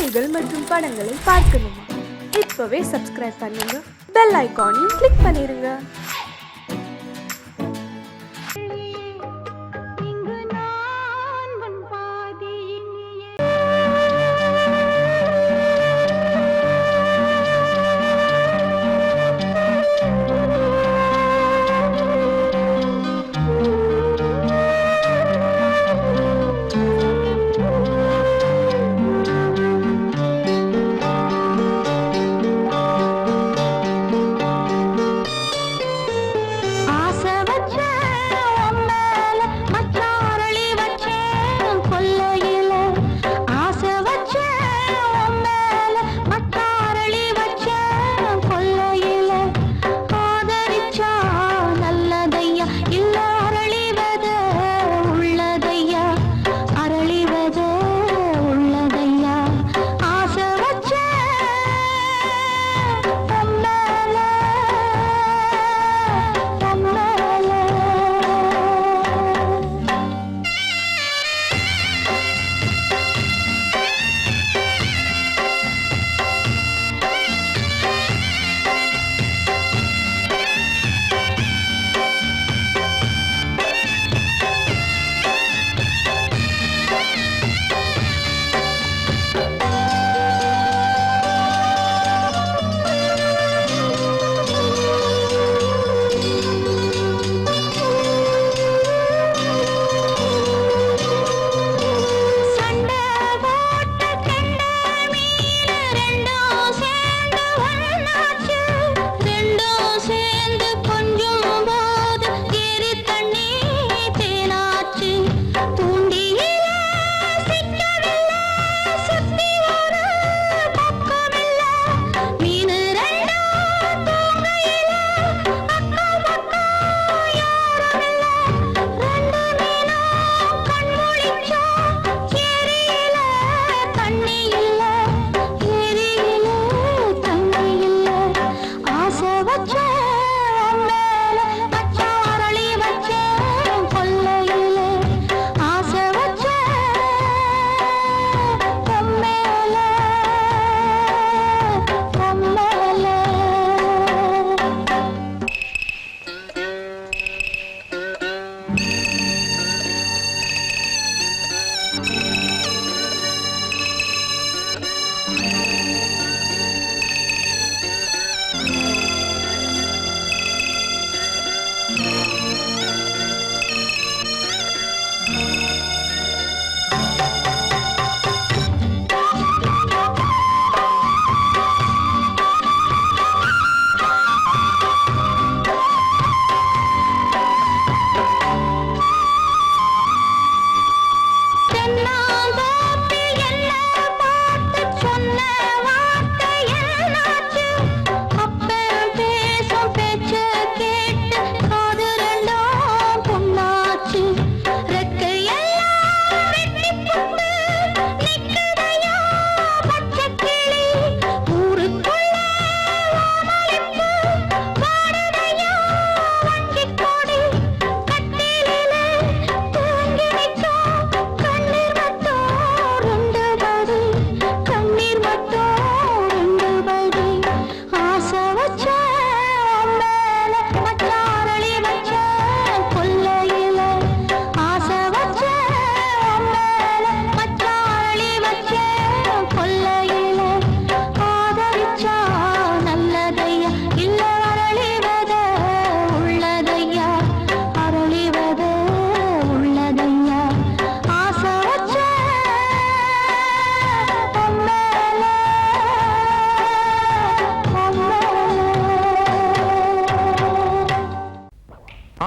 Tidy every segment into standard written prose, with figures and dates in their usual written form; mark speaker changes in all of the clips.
Speaker 1: செய்திகள் மற்றும் படங்களை பார்க்கணுமா? இப்பவே சப்ஸ்கிரைப் பண்ணுங்க, பெல் ஐகானையும் கிளிக் பண்ணிருங்க.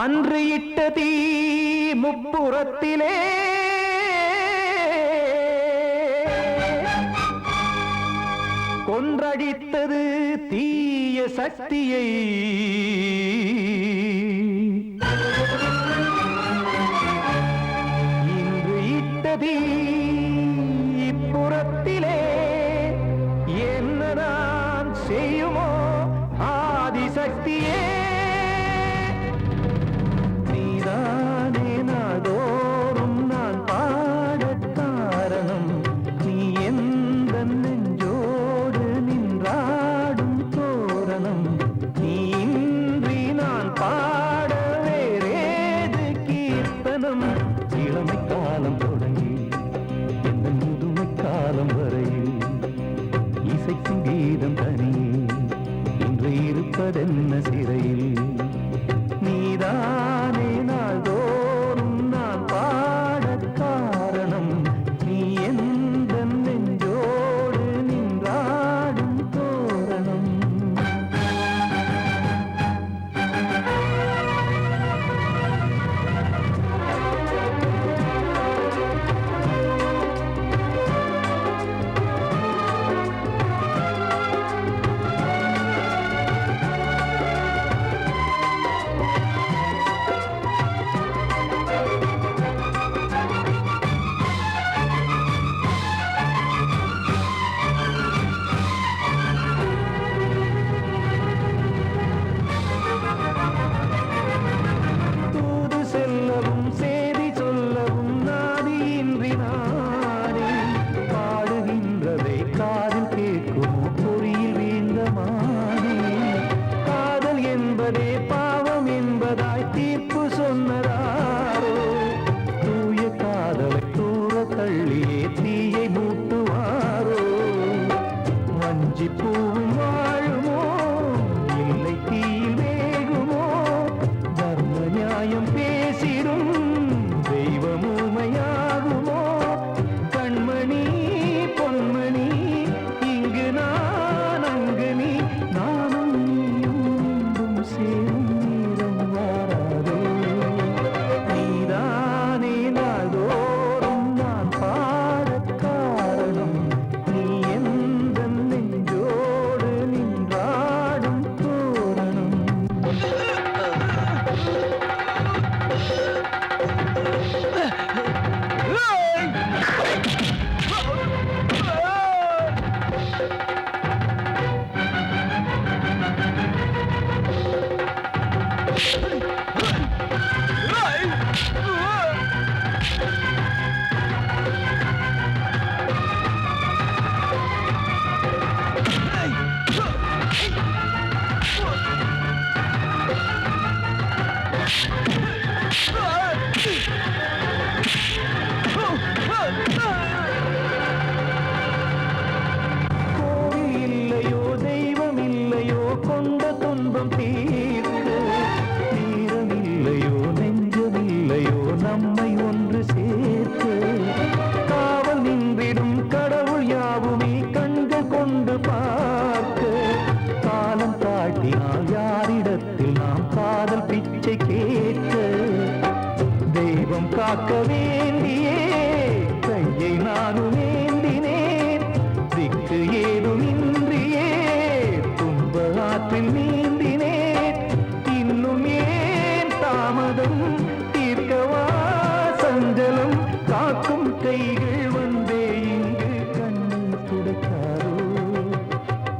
Speaker 2: அன்று இட்ட தீ முப்புறத்திலே கொன்றடித்தது தீய சக்தியை. இன்று இட்ட தீ இப்புறத்திலே என்னதான் செய்யுமோ ஆதிசக்தியே. நாள்தோறும் நான் பாட காரணம் நீ எந்த வஞ்சிப்பூவும் வாழுமோ இல்லை தீயில் வேகுமோ தர்ம நியாயம் பேசிடும் தெய்வம் ஊமையாகுமோ கண்மணி பொன்மணி இங்கு நான் அங்கு நீ நானும் நீயும் மீண்டும் சேரும் நேரம் வாராதே நீதானே நாள்தோறும் நான் பாடக் காரணம் நீ எந்த நெஞ்சோடு நின்றாடும் தோரணம் கோவில் இல்லையோ தெய்வம் இல்லையோ கொண்ட துன்பம் தீர்க்க நேரம் இல்லையோ நெஞ்சம் இல்லையோ நம்மை ஒன்று சேர்க்க காவல் நின்றிடும் கடவுள் யாவுமே கண்கள் கொண்டு பார்க்க காலம் தாட்டினால் யாரிடத்தில் நாம் காதல் பிச்சை கேட்க தெய்வம் காக்க வேண்டியே கையை நானும் ஏந்தினேன் திக்கு ஏதுமின்றியே துன்ப ஆற்றில் நீந்தினேன் இன்னும் ஏன் தாமதம் தீர்க்கவா சஞ்சலம் காக்கும் கைகள் வந்தே இங்கு கண்ணீர் துடைக்காரோ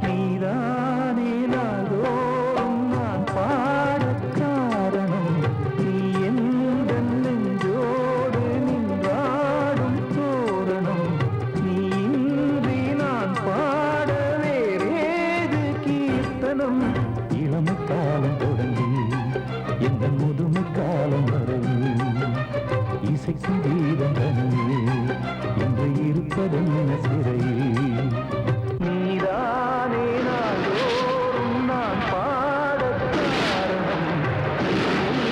Speaker 2: நீதானே நாள்தோறும் நான் பாடக் காரணம் நீ எந்த நெஞ்சோடு நின்றாடும் தோரணம் நீ இன்றி நான் பாட வேறேது கீர்த்தனம் இளமை காலம் தொடங்கி எந்த முதுமை காலம் வரை இசைக்கு வீதம் தனியே என்று இருப்பதென்ன சிறையில் நீதானே நாள்தோறும் நான் பாடக் காரணம் நீ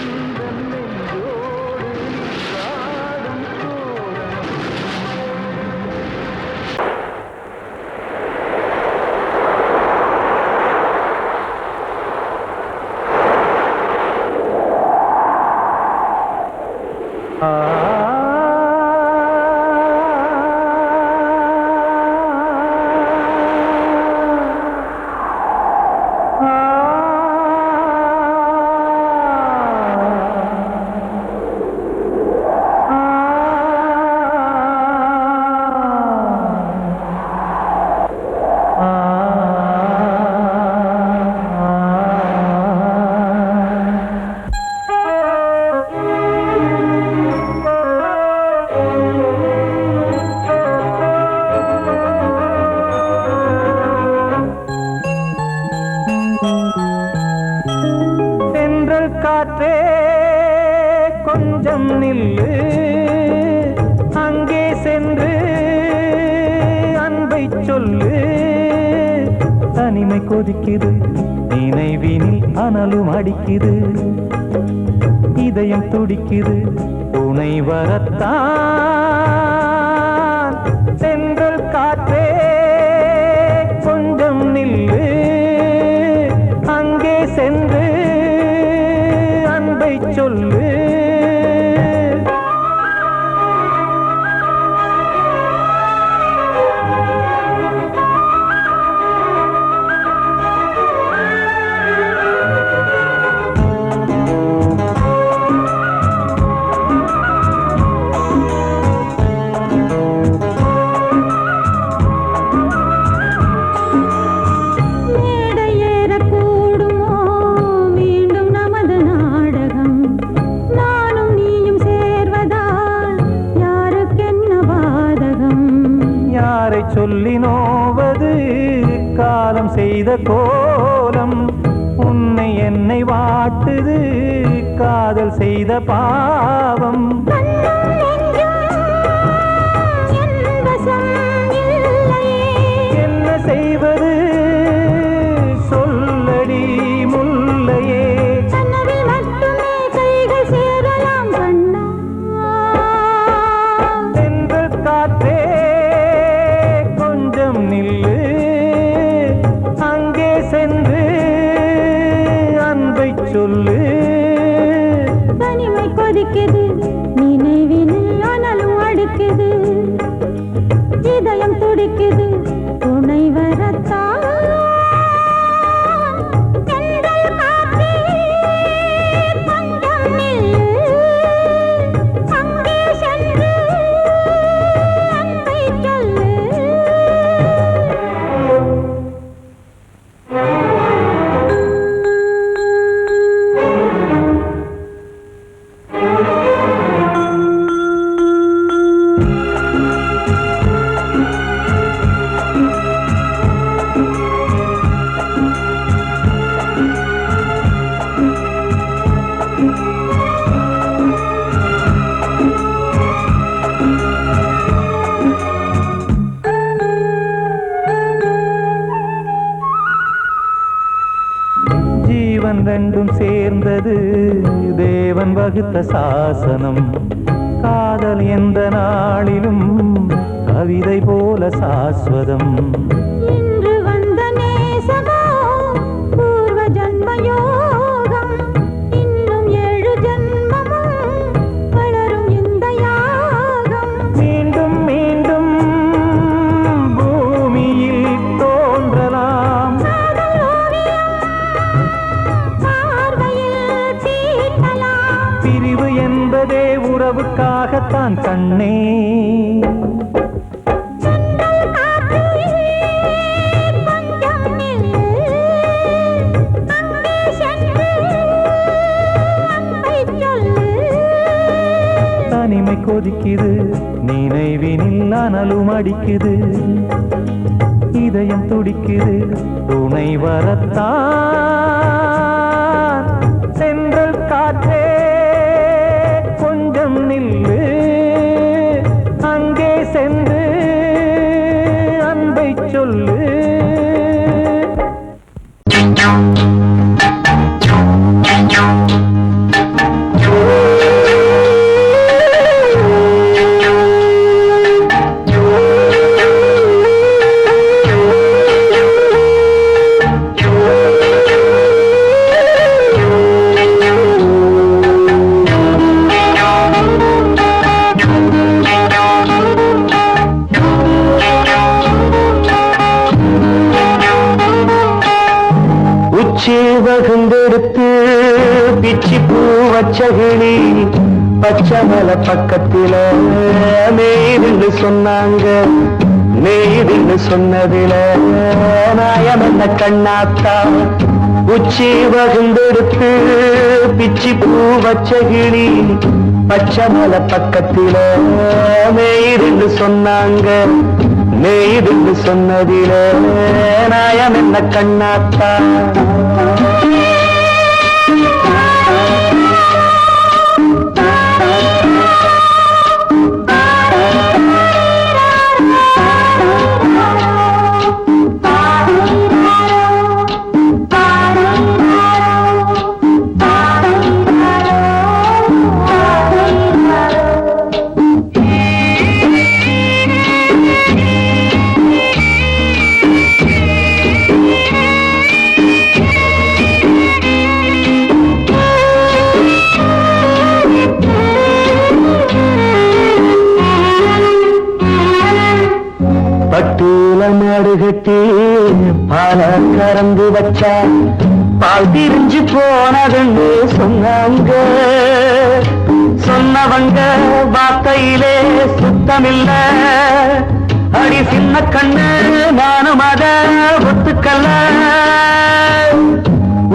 Speaker 2: எந்த நெஞ்சோடு நின்றாடும் தோரணம் தென்றல் காற்றே கொஞ்சம் நில்லு அங்கே சென்று அன்பை சொல்லு தனிமை கொதிக்குது நினைவினில் அனலும் அடிக்குது இதயம் துடிக்குது துணை வரத்தான் தென்றல் காற்றே கொஞ்சம் நில்லு அங்கே சென்று அன்பை சொல்லு சொல்லி நோவது காலம் செய்த கோலம் உன்னை என்னை வாட்டுது காதல் செய்த பாவம் என்ன செய்வது
Speaker 3: கொதிக்குது நினைவினில் அனலும் அடிக்குது இதயம் துடிக்குது துணை வரத்தான்
Speaker 2: ஜீவன் ரெண்டும் சேர்ந்தது தேவன் வகுத்த சாசனம் காதல் எந்த நாளிலும் கவிதை போல சாஸ்வதம்
Speaker 3: இன்று வந்த நேசமோ பூர்வ ஜன்மயோகம் இன்னும் 7 ஜன்மமும் வளரும் இந்த யாகம்
Speaker 2: மீண்டும் மீண்டும் பூமியில் தோன்றலாம் பிரிவு என்பதே உறவுக்காகத்தான் கண்ணே தனிமை கொதிக்குது நினைவினில் அனலும் அடிக்குது இதயம் துடிக்குது துணை வரத்தான் சென்றல் காற்றே கொஞ்சம் நில்லு அங்கே சென்று அன்பை சொல்லு வகுந்தெடுத்து பிச்சி பூ வச்சகிளி பச்சை மலை பக்கத்தில மேய்துன்னு சொன்னாங்க மேய்துன்னு சொன்னதில நாயம் என்ன கண்ணாத்தா உச்சி வகுந்தெடுத்து பிச்சி பூ வச்சகிளி பச்சை மலை பக்கத்தில மேய்துன்னு சொன்னாங்க மேய்துன்னு சொன்னதில நாயம் என்ன கண்ணாத்தா பட்டூல மாடு கட்டி பால கறந்து வச்சா பால் திரிஞ்சு போனதுன்னு சொன்னாங்க சொன்னவங்க வார்த்தையிலே சுத்தமில்ல அடி சின்ன கண்ணு நானும் அத ஒத்துக்கல்ல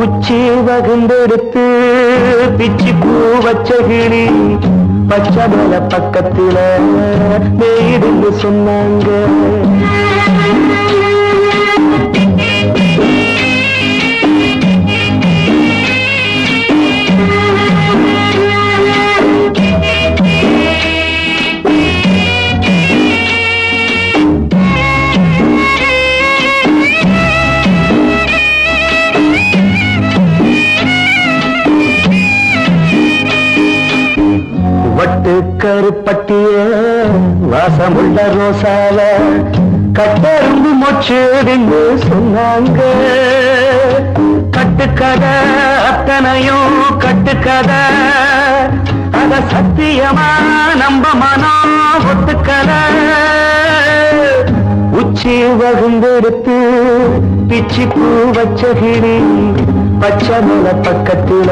Speaker 2: உச்சி வகுந்தெடுத்து பிச்சி பூ வச்ச கிளி பச்சை மலை பக்கத்தில மேய்துன்னு சொன்னாங்க வட்டு கருப்பட்டிய வாசமுள்ள ரோசால கட்டெரும்பு மொச்சுன்னு சொன்னாங்க கட்டுக்கதை அத்தனையும் கட்டுக்கதை அத சத்தியமா நம்ப மனம் ஒத்துக்கல உச்சி வகுந்தெடுத்து பிச்சி பூ வச்ச கிளி பச்சை மல பக்கத்துல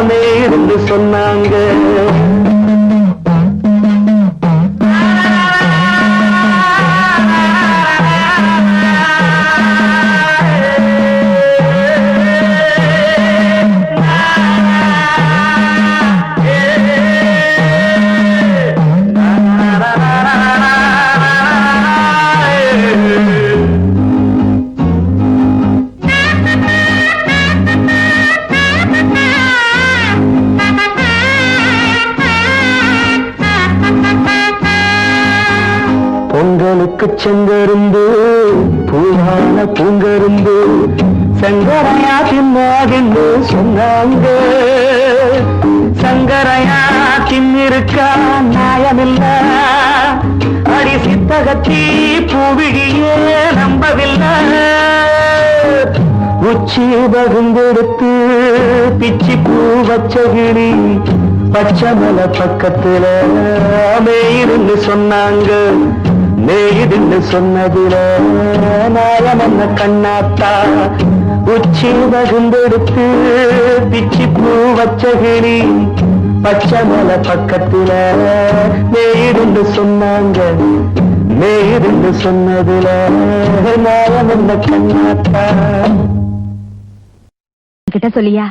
Speaker 2: மேருந்து சொன்னாங்க பொங்கலுக்கு செங்கருந்து பூவான பூங்கருந்து சங்கரையா தின்னாகின்னு சொன்னாங்க சங்கரையா தின்னிருக்கா நியாயமில்ல அடி சித்தகத்தி பூவிழியே நம்பவில்லை உச்சி பகுந்தெடுத்து பிச்சி பூ வச்ச கிளி பச்சை மலை பக்கத்துல மேயிருந்து சொன்னாங்க மேயிருந்து சொன்னதுல நாயம் என்ன கண்ணாத்தா உச்சி பகுந்தெடுத்து பிச்சி பூ வச்ச கிளி பச்சை மலை பக்கத்துல மேயிருந்து சொன்னாங்க மேயிருந்து சொன்னதுல நாயம் என்ன கண்ணாத்தா
Speaker 3: கிட்ட சொல்லியா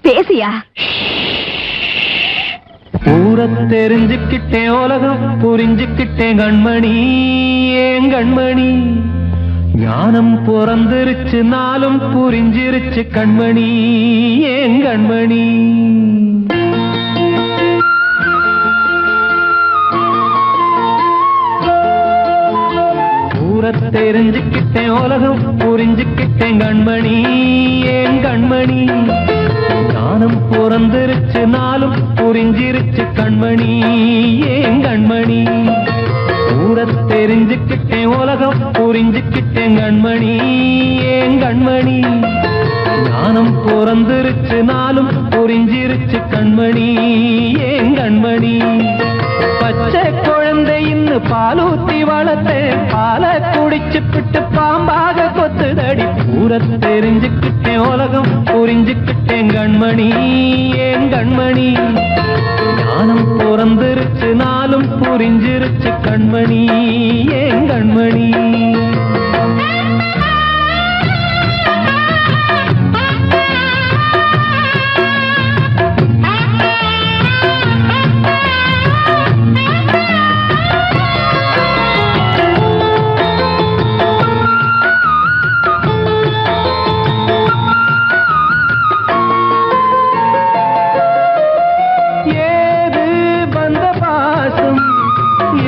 Speaker 3: பேசியா
Speaker 2: ஊர தெரிஞ்சுக்கிட்டேன் உலகம் புரிஞ்சுக்கிட்டேன் கண்மணி ஏன் கண்மணி ஞானம் பிறந்திருச்சு நாளும் புரிஞ்சிருச்சு கண்மணி ஏன் கண்மணி ஊர தெரிஞ்சுக்கிட்டேன் உலகம் புரிஞ்சுக்கிட்டேன் கண்மணி ஏன் கண்மணி ஞானம் பிறந்திருச்சு நாளும் புரிஞ்சிருச்சு கண்மணி ஏன் கண்மணி ஊர தெரிஞ்சுக்கிட்டேன் உலகம் புரிஞ்சுக்கிட்டேன் கண்மணி ஏன் கண்மணி ஞானம் பிறந்திருச்சு நாளும் புரிஞ்சிருச்சு கண்மணி ஏன் கண்மணி பச்சை குழந்தை இன்னும் பாலூத்தி வளர்த்தேன் பாலை குடிச்சு பிட்டு பாம்பாக கொத்துதடி ஊர தெரிஞ்சுக்கிட்டேன் உலகம் புரிஞ்சுக்கிட்டேன் கண்மணி ஏன் கண்மணி ஞானம் பிறந்திருச்சு நாளும் புரிஞ்சிருச்சு கண்மணி ஏன் கண்மணி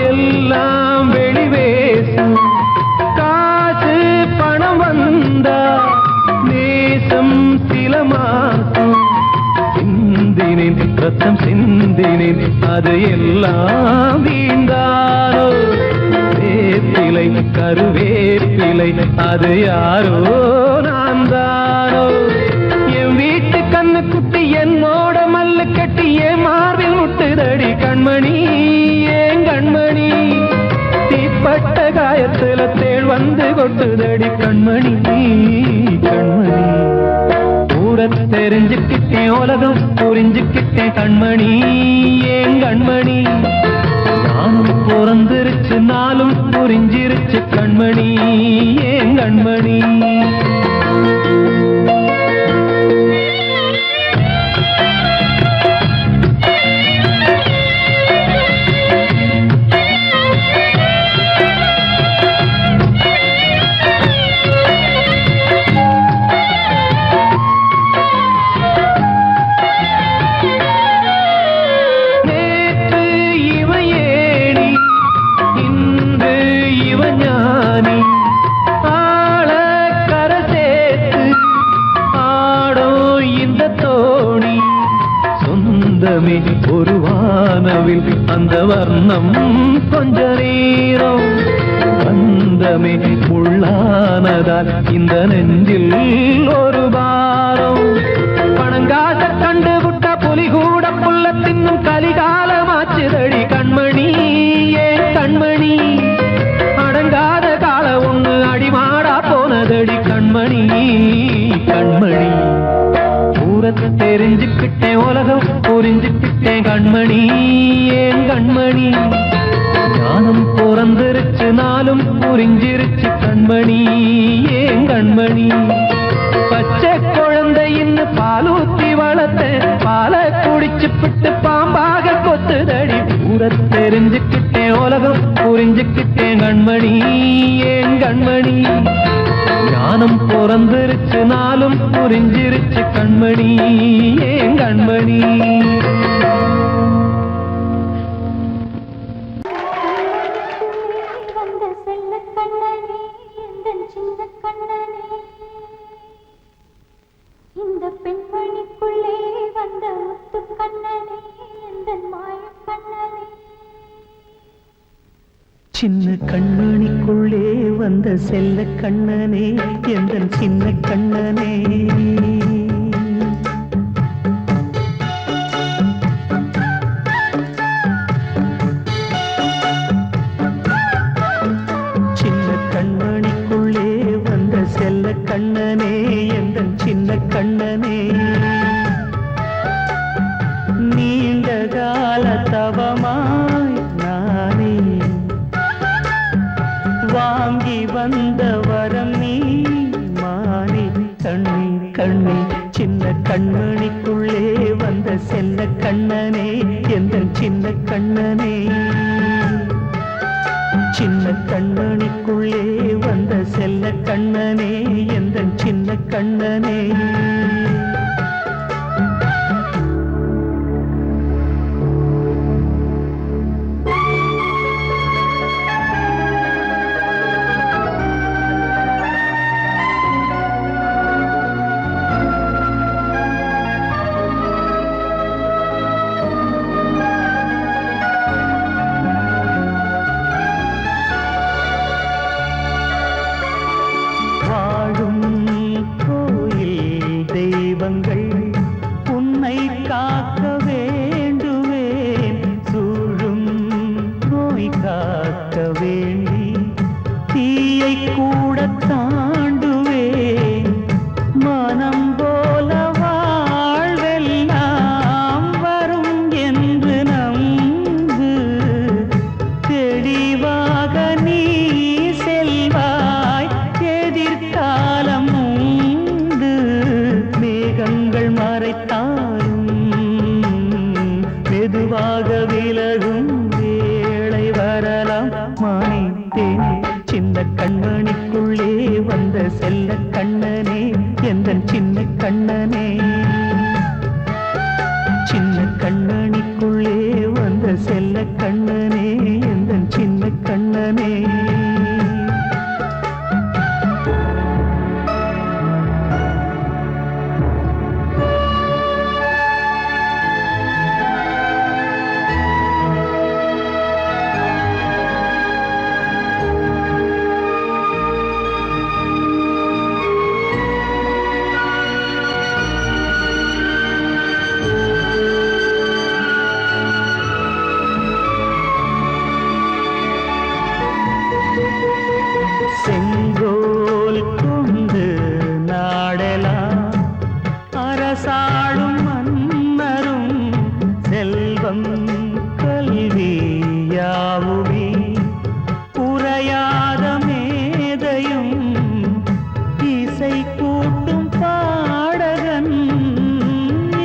Speaker 2: எல்லாம் வெளிவேசம் காசு பணம் வந்தா நேசம் சில மாசம் சிந்தினேன் ரத்தம் சிந்தினேன் அது எல்லாம் வீண்டாரோ வேப்பிலை கருவேப்பிலை அது யாரோ நான் தானோ என் வீட்டு கண்ணு குட்டி என்னோட மல்லு கட்டி என் மார்பில் முட்டுதடி கண்மணி ஏன் கண்மணி தீப்பட்ட காயத்துல தேள் வந்து கொட்டுதடி கண்மணி கண்மணி ஊர தெரிஞ்சுக்கிட்டேன் உலகம் புரிஞ்சுக்கிட்டேன் கண்மணி ஏன் கண்மணி நானும் பிறந்திருச்சு நாளும் புரிஞ்சிருச்சு கண்மணி ஏன் கண்மணி ஒரு வானவில் அந்த வர்ணம் கொஞ்ச நேரம் பந்தமே உள்ளானதால் இந்த நெஞ்சில் ஒரு பாரம் பணங்காச கண்டு விட்ட புலி கூட புல்ல தின்னும் கலிகாலமாச்சுதடி கண்மணி ஏன் கண்மணி அடங்காத கால ஒண்ணு அடிமாடா போனதடி கண்மணி கண்மணி ஊரத்தை தெரிஞ்சுக்கிட்டேன் உலகம் புரிஞ்சுக்கிட்டேன் கண்மணி ஏன் கண்மணி ஞானம் பிறந்திருச்சு நாளும் புரிஞ்சிருச்சு கண்மணி ஏன் கண்மணி பச்சை குழந்தையின்னு பாலூத்தி வளர்த்த பாலை குடிச்சு பிட்டு பாம்பாக கொத்துதடி ஊரை தெரிஞ்சுக்கிட்டேன் உலகம் புரிஞ்சுக்கிட்டேன் கண்மணி ஏன் கண்மணி ஞானம் பிறந்திருச்சு நாளும் புரிஞ்சிருச்சு கண்மணி ஏன் கண்மணி
Speaker 4: சின்ன கண்மணிக்குள்ளே வந்த செல்ல கண்ணனே எந்தன் சின்ன கண்ணனே சின்ன கண்மணிக்குள்ளே வந்த செல்ல கண்ணனே எந்தன் சின்ன கண்ணனே நீண்ட கால தவமாய் நானே வாங்கி வந்த வரம் நீ மானே கண்ணே கண்ணே சின்ன கண்மணிக்குள்ளே வந்த செல்ல கண்ணனே எந்தன் சின்ன கண்ணனே சின்ன கண்மணிக்குள்ளே வந்த செல்ல கண்ணனே எந்தன் சின்ன கண்ணனே உன்னை காக்க வேண்டுவேன் சூழும் நோய் காக்க வேண்டி தீயை கூட தாண்டுவேன் மனம் போல வாழ்வெல்லாம் வரும் என்று நம்பு தெளிவாக நீ செல்வாய் எதிர்காலம் மேகங்கள் மறைத்தாலும் மெதுவாக விலகும் வேளை வரலாம் மானித்தேன் சின்ன கண்மணிக்குள்ளே வந்த செல்ல கண்ணனே எந்தன் சின்ன கண்ணனே சின்ன கண்மணிக்குள்ளே வந்த செல்ல கண்ணனே எந்தன் சின்ன கண்ணனே செங்கோல் கொண்டு நாடலாம் அரசாளும் மன்னரும் செல்வம் கல்வி யாவுமே உரையாத மேதையும் இசை கூட்டும் பாடகன்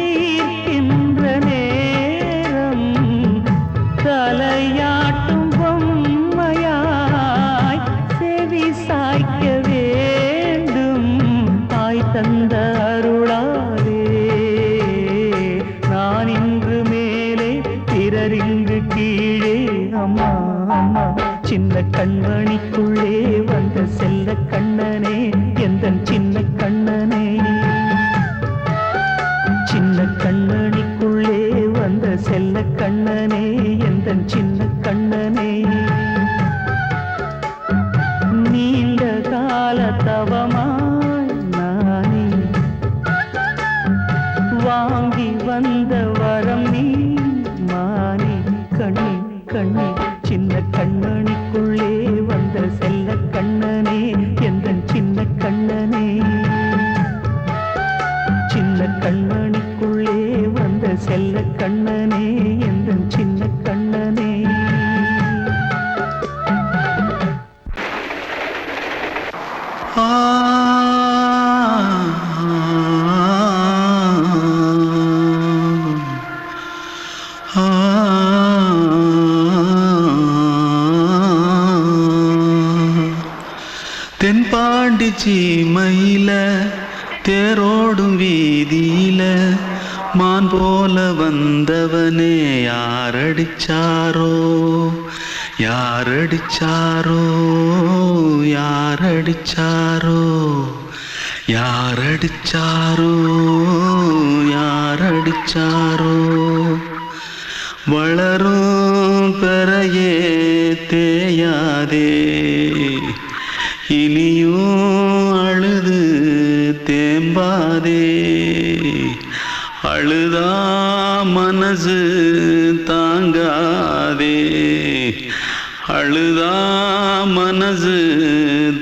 Speaker 4: ஈர்க்கின்ற நேரம் தலையாட்டும் பொம்மையாய் செவி சாய்க்க வேண்டும் தாய் தந்த அருளாலே நான் இன்று மேலே பிறரிங்கு கீழே அம்மா அம்மா சின்ன கண்மணிக்குள்ளே வந்த செல்ல கண்ணனே எந்தன் சின்ன கண்ணனே சின்ன கண்மணிக்குள்ளே வந்த செல்ல கண்ணனே எந்தன் சின்ன கண்ணனே நீண்ட கால தவமாய் நானே வாங்கி வந்த
Speaker 5: ஆ ஆ தென்பாண்டி சீமையில தேரோடும் வீதியில மான் போல வந்தவனே யாரடிச்சாரோ யாரடிச்சாரோ யாரடிச்சாரோ யாரடிச்சாரோ யாரடிச்சாரோ வளரும் பெறையே தேயாதே இனியும் அழுது தேம்பாதே அழுதா மனசு தாங்காதே அழுதா மனசு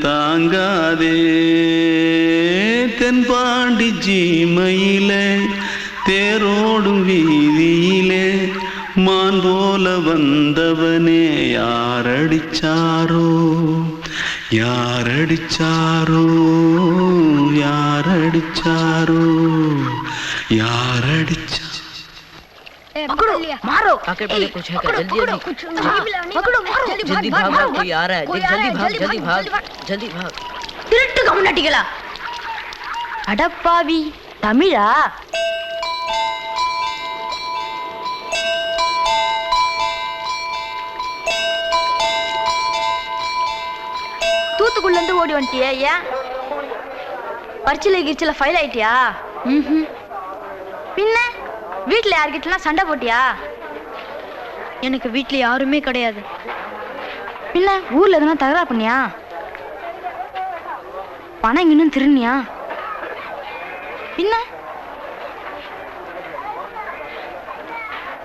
Speaker 5: தாங்காதே தென்பாண்டி சீமையிலே தேரோடும் வீதியிலே மான் போல வந்தவனே யாரடிச்சாரோ யாரடிச்சாரோ யாரடிச்சாரோ யாரடிச்சா
Speaker 3: पकड़ो मारो
Speaker 6: आके पहले कुछ है क्या जल्दी जल्दी
Speaker 3: पकड़ो मारो
Speaker 6: जल्दी भाग भाग कोई आ रहा है जल्दी भाग जल्दी भाग
Speaker 3: திருட்டு கம்முனாட்டிகளா அடப்பாவி தமிழா தூத்துக்குள்ள இருந்து ஓடி வந்துட்டியா ஏன் பரிச்சையில கிரிச்சில ஃபைல் ஆயிட்டியா பின்ன வீட்டுல யார்கிட்டலாம் சண்டை போட்டியா எனக்கு வீட்டுல யாருமே கிடையாது பின்ன ஊர்ல எதுனா தகராறு பண்ணியா பணம் இன்னும் திருநியா பின்ன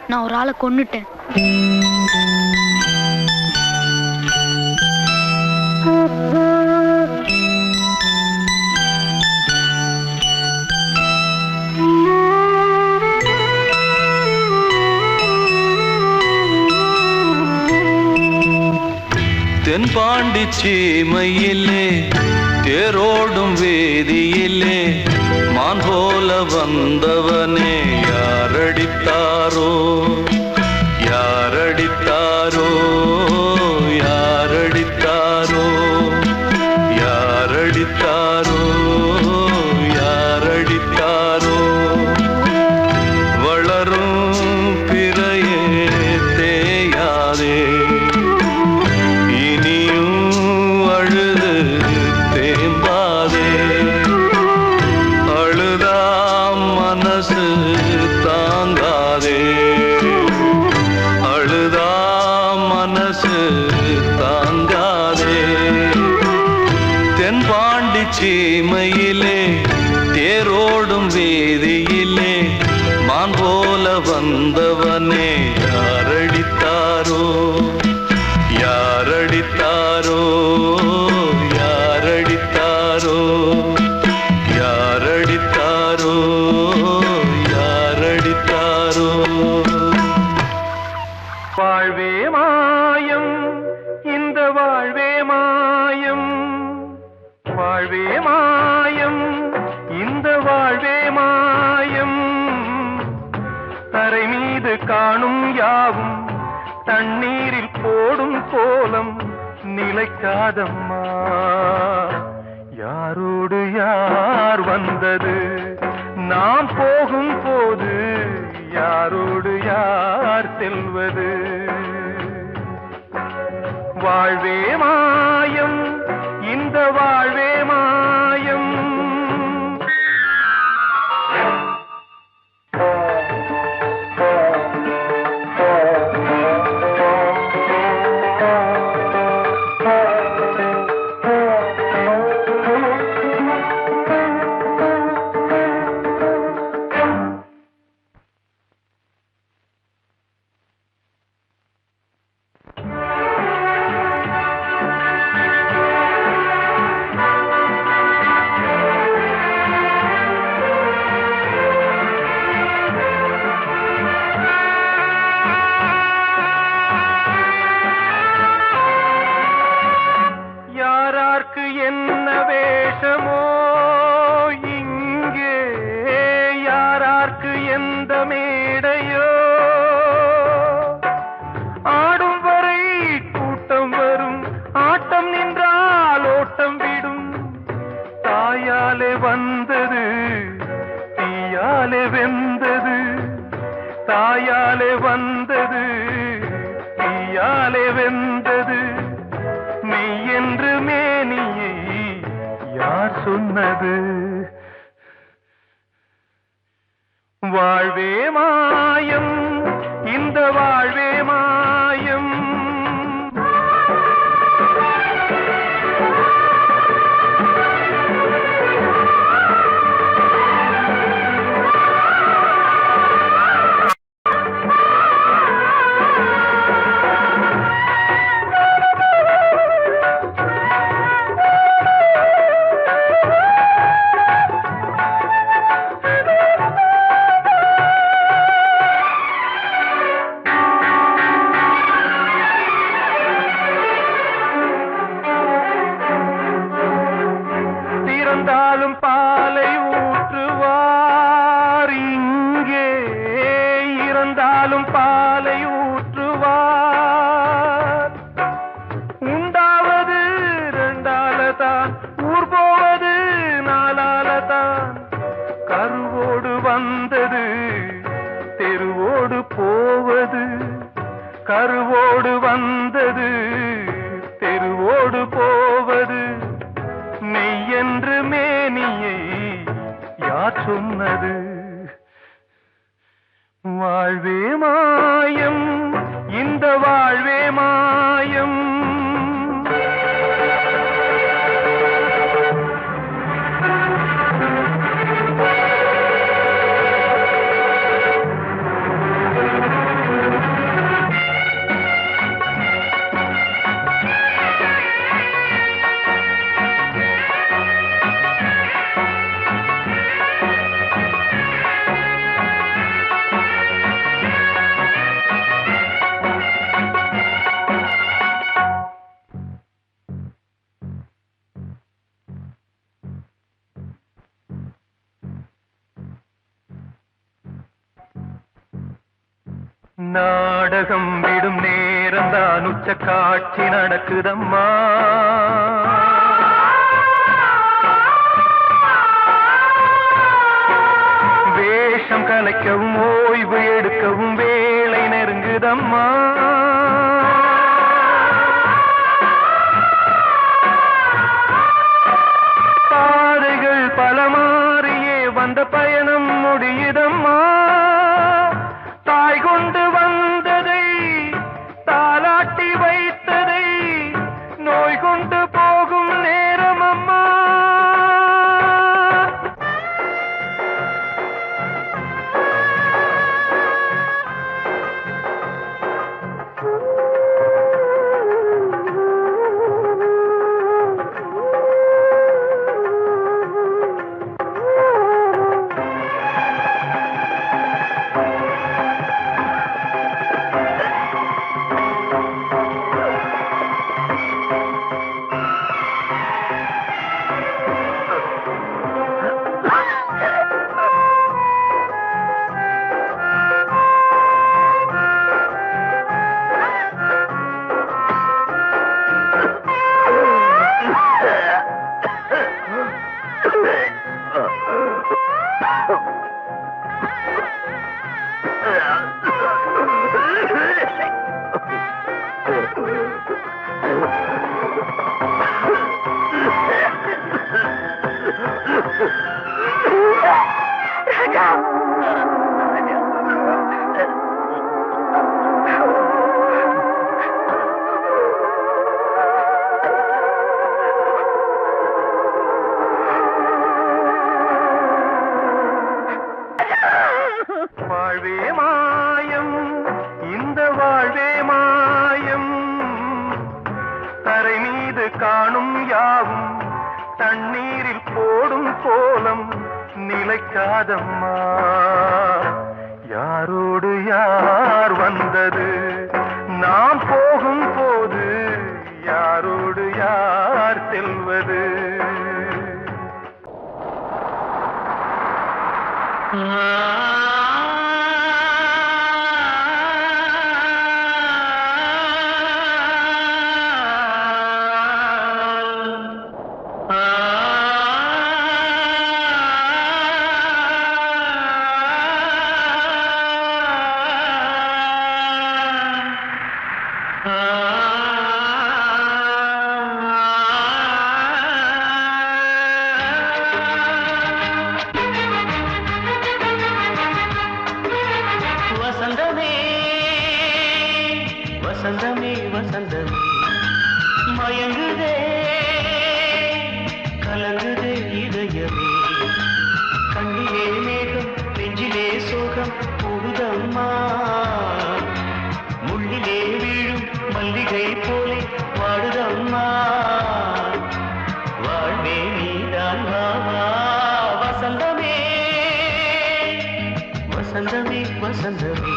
Speaker 3: நான் ஒரு ஆளை கொன்னுட்டேன்
Speaker 5: தென்பாண்டி சீமையிலே தேரோடும் வேதியிலே மான் போல வந்தவனே யாரடித்தாரோ யாரடித்தாரோ யாரடித்தாரோ யாரடித்தாரோ யாரடித்தாரோ வளரும் பிறையே தேயாதே சீமையிலே தேரோடும் வேதியிலே மான் போல வந்தவனே யாரடித்தாரோ யாரடித்தாரோ யாரடித்தாரோ யாரடித்தாரோ யாரடித்தாரோ வாழ்வே மாயம் இந்த வாழ்வே மாயம் வாழ்வே மாயம் இந்த வாழ்வே மாயம் தரை மீது காணும் யாவும் தண்ணீரில் போடும் கோலம் நிலைக்காதம்மா யாரோடு யார் வந்தது நாம் போகும் போது யாரோடு யார் செல்வது வாழ்வே மாயம் இந்த வாழ்வே மாயம் யாராருக்கு என்ன வேஷமோ இங்கே, யாராருக்கு எந்த மேடையோ, ஆடும் வரை கூட்டம் வரும், ஆட்டம் நின்றால் ஓட்டம் விடும். தாயாலே வந்தது தீயாலே வெந்தது, தாயாலே வந்தது தீயாலே வெந்தது. மெய் என்று மேனியை யார் சொன்னது? வாழ்வே மாயம், இந்த வாழ்வே மாயம். இறந்தாலும் பாலை ஊற்றுவார் இங்கே, இறந்தாலும் பாலை ஊற்றுவார். உண்டாவது ரெண்டாலதான், ஊர் போவது நாலாலதான். கருவோடு வந்தது தெருவோடு போவது, கருவோடு வந்தது தெருவோடு போவது. மெய் என்று மேனியை யார் சொன்னது? வாழ்வே மாயம், இந்த வாழ்வே மாயம். நாடகம் விடும் நேரம்தான் உச்ச காட்சி நடக்குதம்மா. வேஷம் கலைக்கவும் ஓய்வு எடுக்கவும் வேளை நெருங்குதம்மா. பாதைகள் பல மாறியே வந்த பயணம் முடியுதம்மா. தாய் கொண்டு வந்ததை தாலாட்டி வைத்ததை நோய் கொண்டு போகும் நேரம் அம்மா. வாழ்வே மாயம், இந்த வாழ்வே மாயம். தரை மீது காணும் யாவும் தண்ணீரில் போடும் கோலம் நிலைக்காதம்மா. யாரோடு யார் வந்தது நாம் போகும் போது, யாரோடு யார் செல்வது?
Speaker 4: வசந்தமே வசந்தமே வசந்தமே மயங்குதே கலங்குதே இதயமே கண்ணிலே மேகம் நெஞ்சிலே சோகம் கூடுதம்மா முள்ளிலே வீழும் மல்லிகை போலே வாடுதம்மா வாழ்வே நீதான் வாவா வசந்தமே வசந்தமே வசந்தமே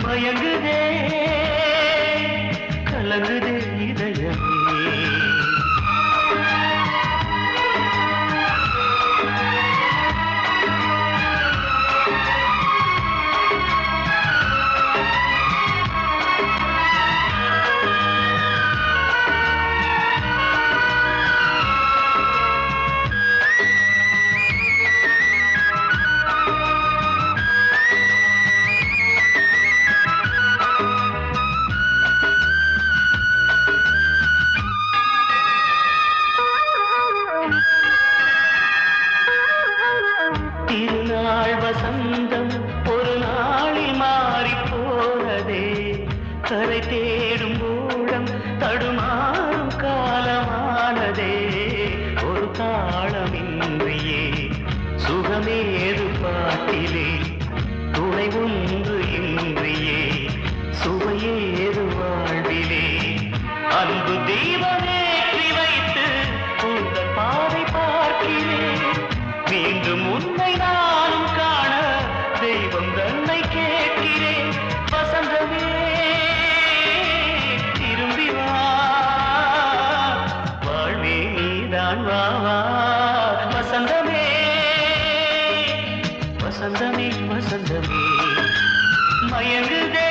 Speaker 4: மயங்குதே கலங்குதே இதயமே திருநாள் வசந்தம் ஒரு நாளில் மாறி போனதே கரை தேடும் ஊழம் தடுமாறும் காலமானதே ஒரு தாளமின்றியே சுகமேது பாட்டிலே துணை ஒன்று இன்றியே சுவையேது வாழ்விலே அன்பு தீபமேற்றி வைத்து உங்கள் பாதை பார்க்கிறேன் மீண்டும் உன்னை நானும் காண தெய்வம் தன்னை கேட்கிறேன் வசந்தமே திரும்பி வா வாழ்வே நீதான் வா வா வசந்தமே வசந்தமே வசந்தமே மயங்குதே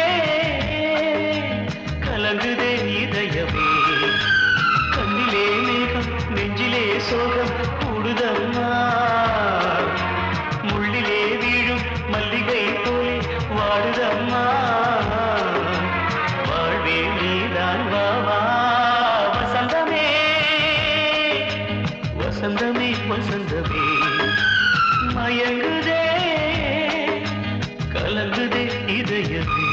Speaker 4: கலங்குதே இதயமே கண்ணிலே மேகம் நெஞ்சிலே சோகம் கூடுதம்மா முள்ளிலே வீழும் மல்லிகை போலே வாடுதம்மா வாழ்வே நீதான் வா வா வசந்தமே வசந்தமே வசந்தமே மயங்குதே கலங்குதே இதயமே